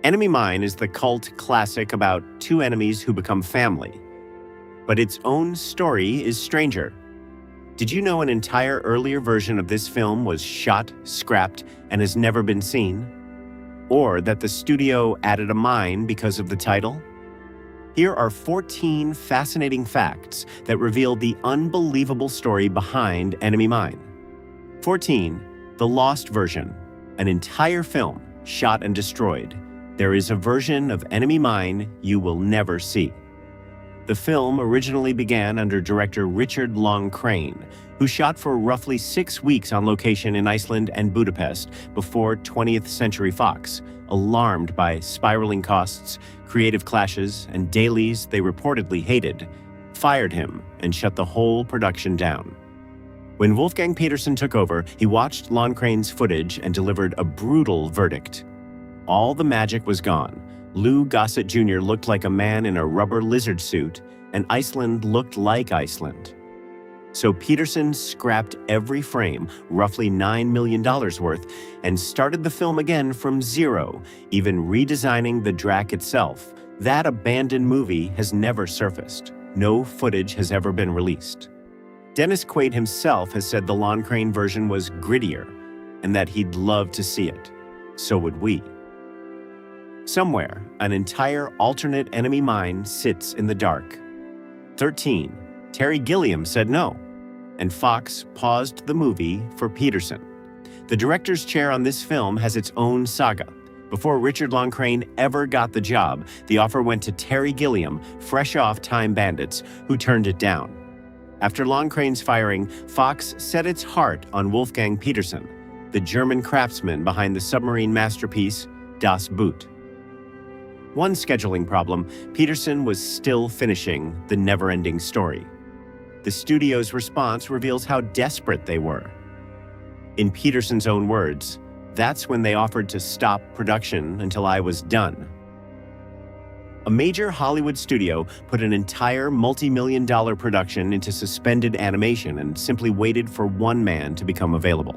Enemy Mine is the cult classic about two enemies who become family. But its own story is stranger. Did you know an entire earlier version of this film was shot, scrapped, and has never been seen? Or that the studio added a mine because of the title? Here are 14 fascinating facts that reveal the unbelievable story behind Enemy Mine. 14. The lost version, an entire film shot and destroyed. There is a version of Enemy Mine you will never see. The film originally began under director Richard Long Crane, who shot for roughly 6 weeks on location in Iceland and Budapest before 20th Century Fox, alarmed by spiraling costs, creative clashes, and dailies they reportedly hated, fired him and shut the whole production down. When Wolfgang Petersen took over, he watched Lon Crane's footage and delivered a brutal verdict. All the magic was gone. Lou Gossett Jr. looked like a man in a rubber lizard suit, and Iceland looked like Iceland. So Petersen scrapped every frame, roughly $9 million worth, and started the film again from zero, even redesigning the Drac itself. That abandoned movie has never surfaced. No footage has ever been released. Dennis Quaid himself has said the Lon Crane version was grittier, and that he'd love to see it. So would we. Somewhere, an entire alternate Enemy Mine sits in the dark. 13. Terry Gilliam said no, and Fox paused the movie for Petersen. The director's chair on this film has its own saga. Before Richard Long Crane ever got the job, the offer went to Terry Gilliam, fresh off Time Bandits, who turned it down. After Long Crane's firing, Fox set its heart on Wolfgang Petersen, the German craftsman behind the submarine masterpiece Das Boot. One scheduling problem, Petersen was still finishing the never-ending story. The studio's response reveals how desperate they were. In Petersen's own words, "That's when they offered to stop production until I was done." A major Hollywood studio put an entire multi-million-dollar production into suspended animation and simply waited for one man to become available.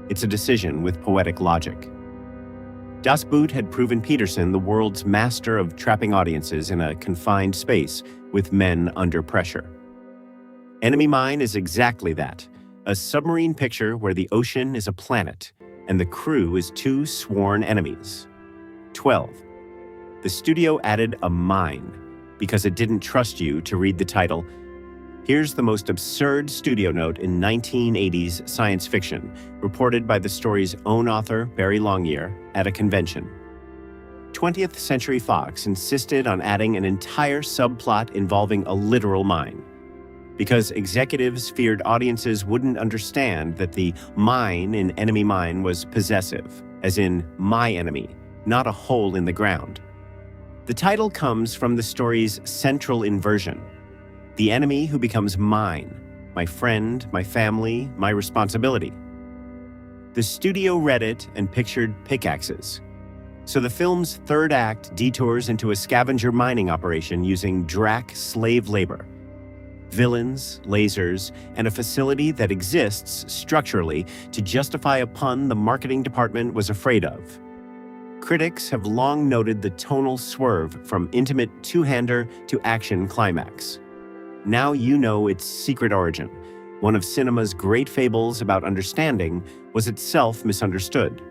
It's a decision with poetic logic. Das Boot had proven Petersen the world's master of trapping audiences in a confined space with men under pressure. Enemy Mine is exactly that, a submarine picture where the ocean is a planet and the crew is two sworn enemies. 12. The studio added a mine because it didn't trust you to read the title. Here's the most absurd studio note in 1980s science fiction, reported by the story's own author, Barry Longyear, at a convention. 20th Century Fox insisted on adding an entire subplot involving a literal mine, because executives feared audiences wouldn't understand that the mine in Enemy Mine was possessive, as in my enemy, not a hole in the ground. The title comes from the story's central inversion. The enemy who becomes mine, my friend, my family, my responsibility. The studio read it and pictured pickaxes. So the film's third act detours into a scavenger mining operation using Drac slave labor. Villains, lasers, and a facility that exists structurally to justify a pun the marketing department was afraid of. Critics have long noted the tonal swerve from intimate two-hander to action climax. Now you know its secret origin. One of cinema's great fables about understanding was itself misunderstood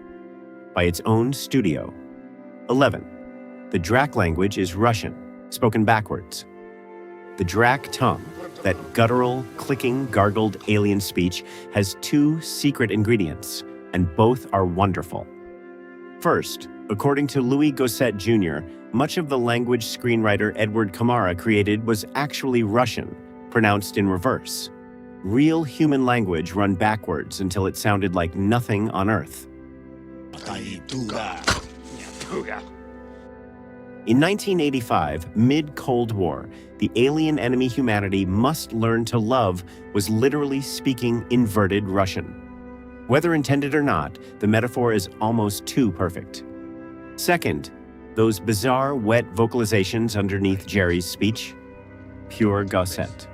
by its own studio. 11. The Drac language is Russian, spoken backwards. The Drac tongue, that guttural, clicking, gargled alien speech, has two secret ingredients, and both are wonderful. First, according to Louis Gossett Jr., much of the language screenwriter Edward Kamara created was actually Russian, pronounced in reverse. Real human language run backwards until it sounded like nothing on Earth. In 1985, mid-Cold War, the alien enemy humanity must learn to love was literally speaking inverted Russian. Whether intended or not, the metaphor is almost too perfect. Second, those bizarre, wet vocalizations underneath Jerry's speech, pure Gossett.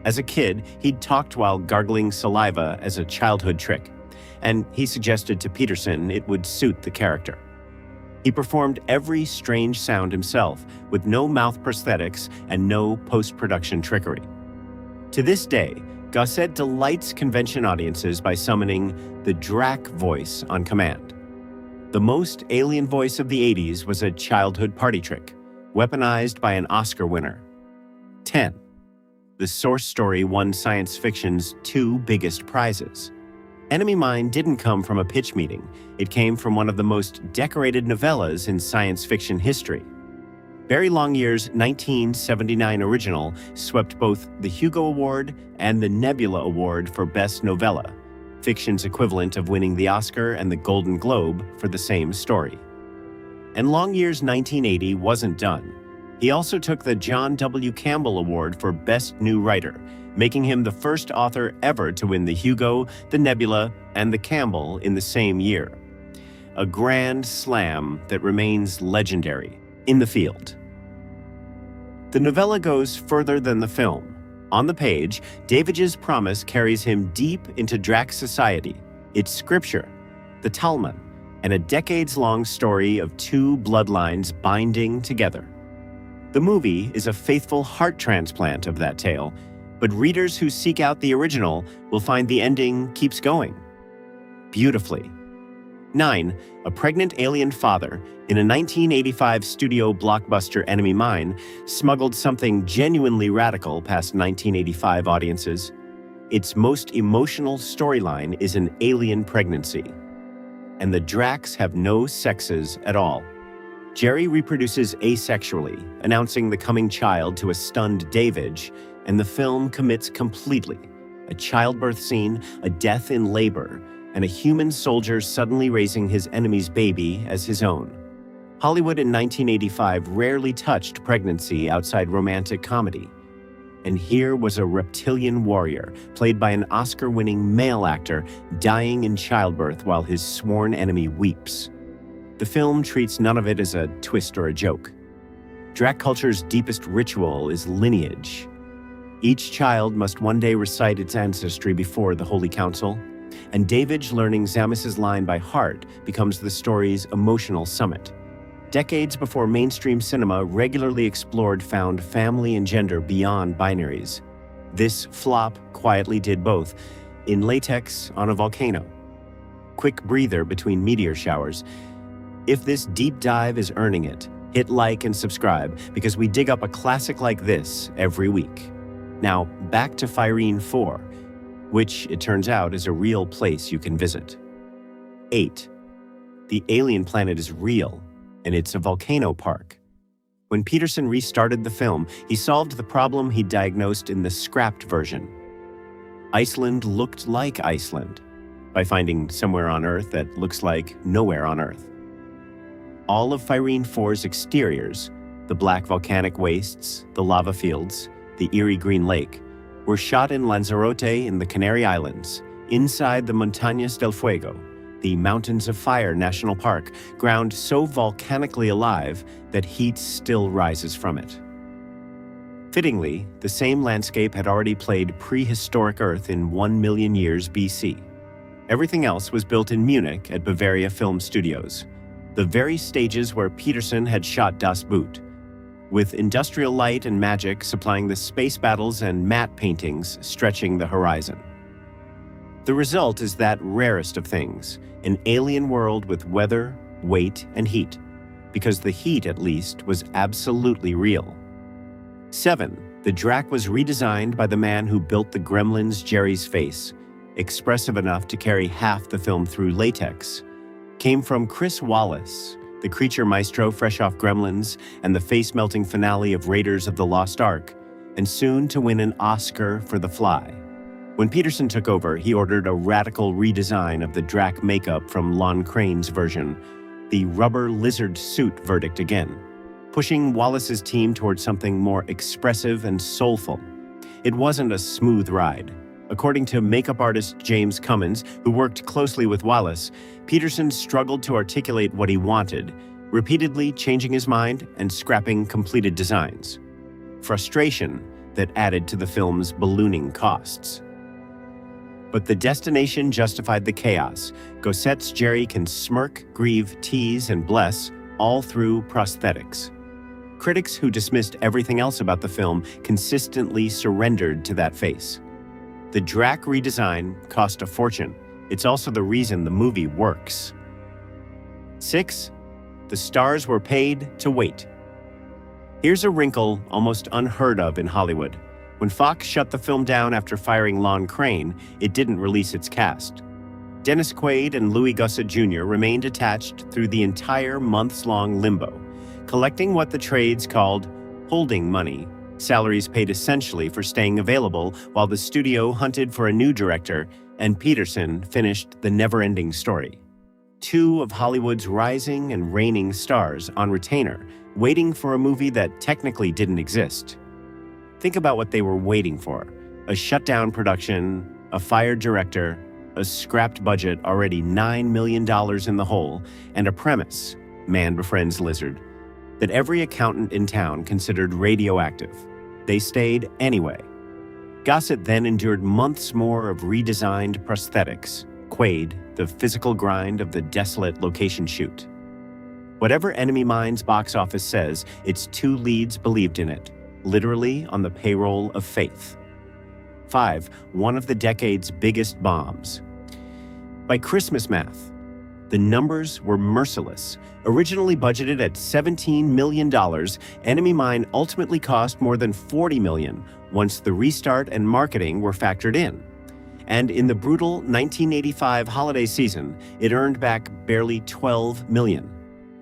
As a kid, he'd talked while gargling saliva as a childhood trick, and he suggested to Petersen it would suit the character. He performed every strange sound himself, with no mouth prosthetics and no post-production trickery. To this day, Gosset delights convention audiences by summoning the Drac voice on command. The most alien voice of the 80s was a childhood party trick, weaponized by an Oscar winner. 10. The source story won science fiction's 2 biggest prizes. Enemy Mine didn't come from a pitch meeting. It came from one of the most decorated novellas in science fiction history. Barry Longyear's 1979 original swept both the Hugo Award and the Nebula Award for Best Novella, fiction's equivalent of winning the Oscar and the Golden Globe for the same story. And Longyear's 1980 wasn't done. He also took the John W. Campbell Award for Best New Writer, making him the first author ever to win the Hugo, the Nebula, and the Campbell in the same year. A grand slam that remains legendary in the field. The novella goes further than the film. On the page, Davidge's promise carries him deep into Drac society, its scripture, the Talmud, and a decades-long story of 2 bloodlines binding together. The movie is a faithful heart transplant of that tale, but readers who seek out the original will find the ending keeps going. Beautifully. 9. A pregnant alien father, in a 1985 studio blockbuster Enemy Mine, smuggled something genuinely radical past 1985 audiences. Its most emotional storyline is an alien pregnancy. And the Dracs have no sexes at all. Jerry reproduces asexually, announcing the coming child to a stunned Davidge, and the film commits completely. A childbirth scene, a death in labor, and a human soldier suddenly raising his enemy's baby as his own. Hollywood in 1985 rarely touched pregnancy outside romantic comedy. And here was a reptilian warrior, played by an Oscar-winning male actor, dying in childbirth while his sworn enemy weeps. The film treats none of it as a twist or a joke. Drac culture's deepest ritual is lineage. Each child must one day recite its ancestry before the Holy Council, and Davidge learning Zammis's line by heart becomes the story's emotional summit. Decades before mainstream cinema regularly explored found family and gender beyond binaries, this flop quietly did both, in latex on a volcano. Quick breather between meteor showers. If this deep dive is earning it, hit like and subscribe, because we dig up a classic like this every week. Now, back to Firene 4, which, it turns out, is a real place you can visit. 8. The alien planet is real, and it's a volcano park. When Peterson restarted the film, he solved the problem he diagnosed in the scrapped version. Iceland looked like Iceland, by finding somewhere on Earth that looks like nowhere on Earth. All of Firene 4's exteriors, the black volcanic wastes, the lava fields, the eerie green lake, were shot in Lanzarote in the Canary Islands, inside the Montañas del Fuego, the Mountains of Fire National Park, ground so volcanically alive that heat still rises from it. Fittingly, the same landscape had already played prehistoric Earth in 1 million years BC. Everything else was built in Munich at Bavaria Film Studios, the very stages where Peterson had shot Das Boot, with industrial light and magic supplying the space battles and matte paintings stretching the horizon. The result is that rarest of things, an alien world with weather, weight, and heat, because the heat, at least, was absolutely real. 7. The Drac was redesigned by the man who built the Gremlins' Jerry's face, expressive enough to carry half the film through latex, came from Chris Wallace, the creature maestro fresh off Gremlins and the face-melting finale of Raiders of the Lost Ark, and soon to win an Oscar for The Fly. When Peterson took over, he ordered a radical redesign of the Drac makeup from Lon Crane's version, the rubber lizard suit verdict again, pushing Wallace's team towards something more expressive and soulful. It wasn't a smooth ride. According to makeup artist James Cummins, who worked closely with Wallace, Peterson struggled to articulate what he wanted, repeatedly changing his mind and scrapping completed designs. Frustration that added to the film's ballooning costs. But the destination justified the chaos. Gosset's Jerry can smirk, grieve, tease, and bless, all through prosthetics. Critics who dismissed everything else about the film consistently surrendered to that face. The Drac redesign cost a fortune. It's also the reason the movie works. 6. The stars were paid to wait. Here's a wrinkle almost unheard of in Hollywood. When Fox shut the film down after firing Lon Crane, it didn't release its cast. Dennis Quaid and Louis Gossett Jr. remained attached through the entire months-long limbo, collecting what the trades called holding money, salaries paid essentially for staying available while the studio hunted for a new director and Peterson finished the never-ending story. 2 of Hollywood's rising and reigning stars on retainer, waiting for a movie that technically didn't exist. Think about what they were waiting for: a shutdown production, a fired director, a scrapped budget already $9 million in the hole, and a premise, man befriends lizard, that every accountant in town considered radioactive. They stayed anyway. Gossett then endured months more of redesigned prosthetics. Quaid, the physical grind of the desolate location shoot. Whatever Enemy Mine's box office says, its 2 leads believed in it, literally on the payroll of faith. 5. One of the decade's biggest bombs. By Christmas math, the numbers were merciless. Originally budgeted at $17 million, Enemy Mine ultimately cost more than $40 million once the restart and marketing were factored in. And in the brutal 1985 holiday season, it earned back barely $12 million.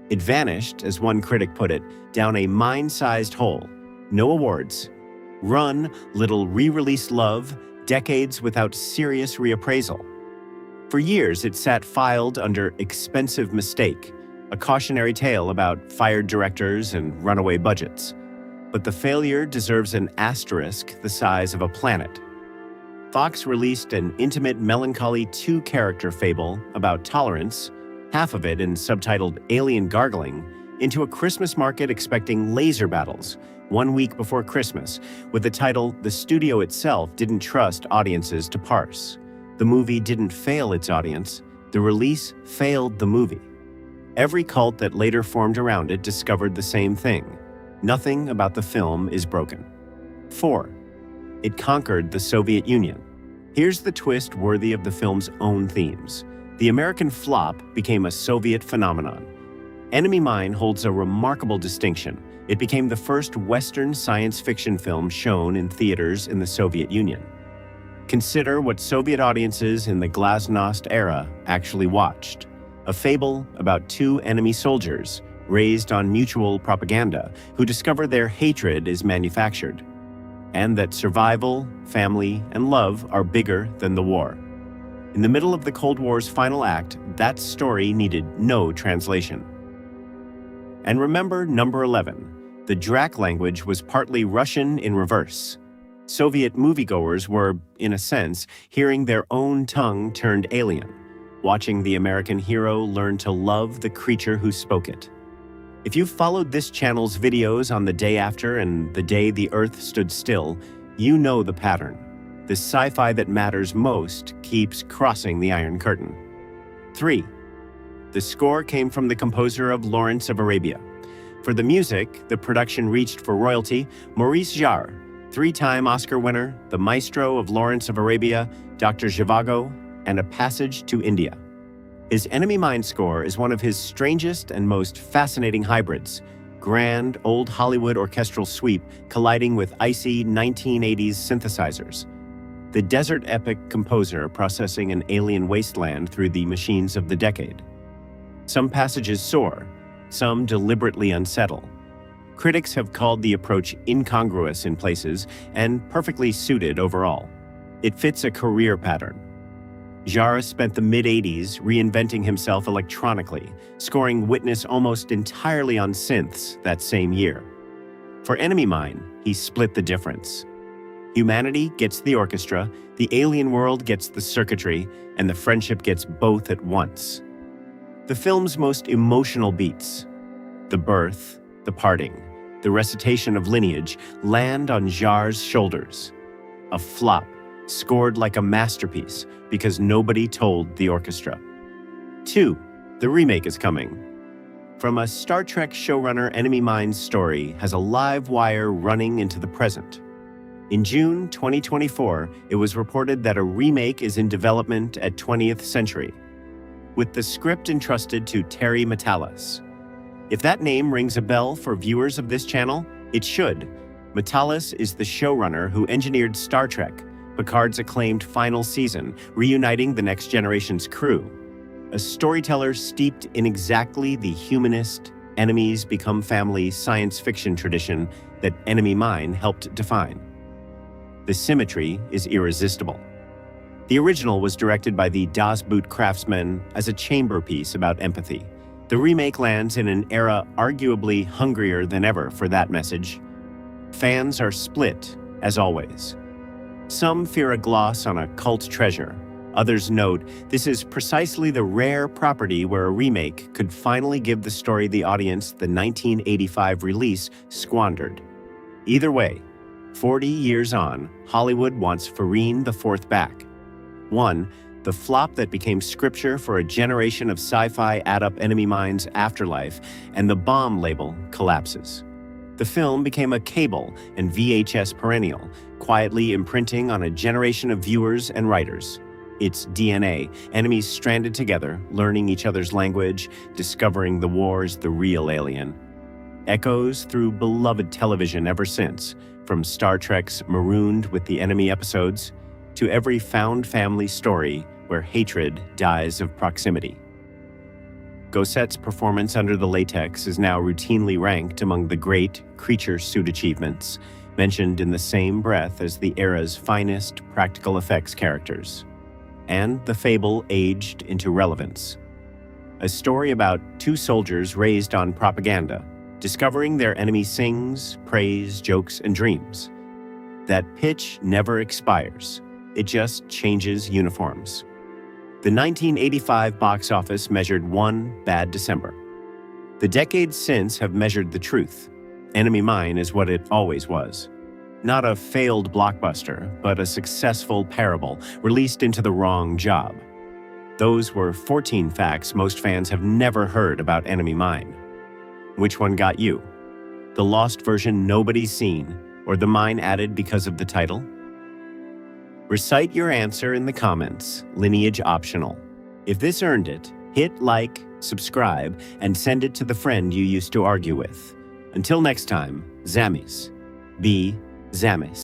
It vanished, as one critic put it, down a mine-sized hole. No awards. Run, little re-release love, decades without serious reappraisal. For years, it sat filed under expensive mistake, a cautionary tale about fired directors and runaway budgets. But the failure deserves an asterisk the size of a planet. Fox released an intimate, melancholy 2-character fable about tolerance, half of it in subtitled Alien Gargling, into a Christmas market expecting laser battles 1 week before Christmas, with the title the studio itself didn't trust audiences to parse. The movie didn't fail its audience, the release failed the movie. Every cult that later formed around it discovered the same thing. Nothing about the film is broken. 4. It conquered the Soviet Union. Here's the twist worthy of the film's own themes. The American flop became a Soviet phenomenon. Enemy Mine holds a remarkable distinction. It became the first Western science fiction film shown in theaters in the Soviet Union. Consider what Soviet audiences in the Glasnost era actually watched. A fable about 2 enemy soldiers, raised on mutual propaganda, who discover their hatred is manufactured, and that survival, family, and love are bigger than the war. In the middle of the Cold War's final act, that story needed no translation. And remember number 11. The Drac language was partly Russian in reverse. Soviet moviegoers were, in a sense, hearing their own tongue turned alien, watching the American hero learn to love the creature who spoke it. If you've followed this channel's videos on the day after and the day the Earth stood still, you know the pattern. The sci-fi that matters most keeps crossing the Iron Curtain. 3. The score came from the composer of Lawrence of Arabia. For the music, the production reached for royalty Maurice Jarre, 3-time Oscar winner, the maestro of Lawrence of Arabia, Dr. Zhivago, and A Passage to India. His Enemy Mine score is one of his strangest and most fascinating hybrids, grand, old Hollywood orchestral sweep colliding with icy 1980s synthesizers. The desert epic composer processing an alien wasteland through the machines of the decade. Some passages soar, some deliberately unsettle. Critics have called the approach incongruous in places and perfectly suited overall. It fits a career pattern. Jarre spent the mid-80s reinventing himself electronically, scoring Witness almost entirely on synths that same year. For Enemy Mine, he split the difference. Humanity gets the orchestra, the alien world gets the circuitry, and the friendship gets both at once. The film's most emotional beats, the birth, the parting, the recitation of lineage, land on Jarre's shoulders. A flop, scored like a masterpiece because nobody told the orchestra. 2. The remake is coming. From a Star Trek showrunner Enemy Mine story has a live wire running into the present. In June 2024, it was reported that a remake is in development at 20th Century, with the script entrusted to Terry Matalas. If that name rings a bell for viewers of this channel, it should. Matalas is the showrunner who engineered Star Trek, Picard's acclaimed final season, reuniting the Next Generation's crew. A storyteller steeped in exactly the humanist, enemies become family science fiction tradition that Enemy Mine helped define. The symmetry is irresistible. The original was directed by the Das Boot craftsmen as a chamber piece about empathy. The remake lands in an era arguably hungrier than ever for that message. Fans are split, as always. Some fear a gloss on a cult treasure. Others note this is precisely the rare property where a remake could finally give the story the audience the 1985 release squandered. Either way, 40 years on, Hollywood wants Farine the Fourth back. One, the flop that became scripture for a generation of sci-fi add-up Enemy Mine's afterlife, and the bomb label collapses. The film became a cable and VHS perennial, quietly imprinting on a generation of viewers and writers. Its DNA, enemies stranded together, learning each other's language, discovering the war's the real alien. Echoes through beloved television ever since, from Star Trek's Marooned with the Enemy episodes to every found family story where hatred dies of proximity. Gossette's performance under the latex is now routinely ranked among the great creature suit achievements, mentioned in the same breath as the era's finest practical effects characters. And the fable aged into relevance. A story about two soldiers raised on propaganda, discovering their enemy sings, prays, jokes, and dreams. That pitch never expires. It just changes uniforms. The 1985 box office measured one bad December. The decades since have measured the truth. Enemy Mine is what it always was. Not a failed blockbuster, but a successful parable released into the wrong job. Those were 14 facts most fans have never heard about Enemy Mine. Which one got you? The lost version nobody's seen, or the mine added because of the title? Recite your answer in the comments, lineage optional. If this earned it, hit like, subscribe, and send it to the friend you used to argue with. Until next time, Zamis. Be Zamis.